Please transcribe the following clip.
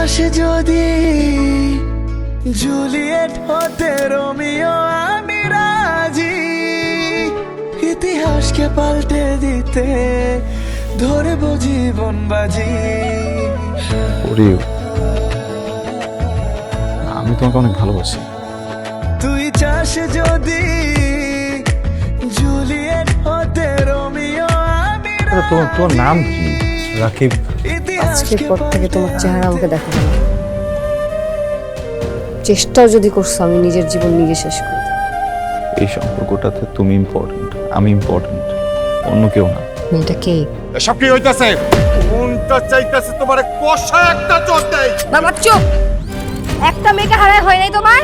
চাস যদি জুলিয়েট হতে রোমিও আমি রাজি, ইতিহাসকে পাল্টে দিতে ধরবো জীবন বাজি। আমি তোমাকে অনেক ভালোবাসি। তুই চাস যদি জুলিয়েট হতে রোমিও আমি তোর নাম কি? রাকিব। আজকের পর থেকে তোমার চেহারা আমাকে দেখাবে না। চেষ্টাও যদি করছো আমি নিজের জীবন নিজে শেষ করে দেব। এই সম্পর্কটাতে তুমি ইম্পর্টেন্ট, আমি ইম্পর্টেন্ট, অন্য কেউ না। মেয়েটা কে? এসব কি হইতাছে? কোনটা চাইতাছে তোমারে কষা একটা চোট দেয়। বাবা চুপ! একটা মেয়েকে হারায় হয় নাই তোমার?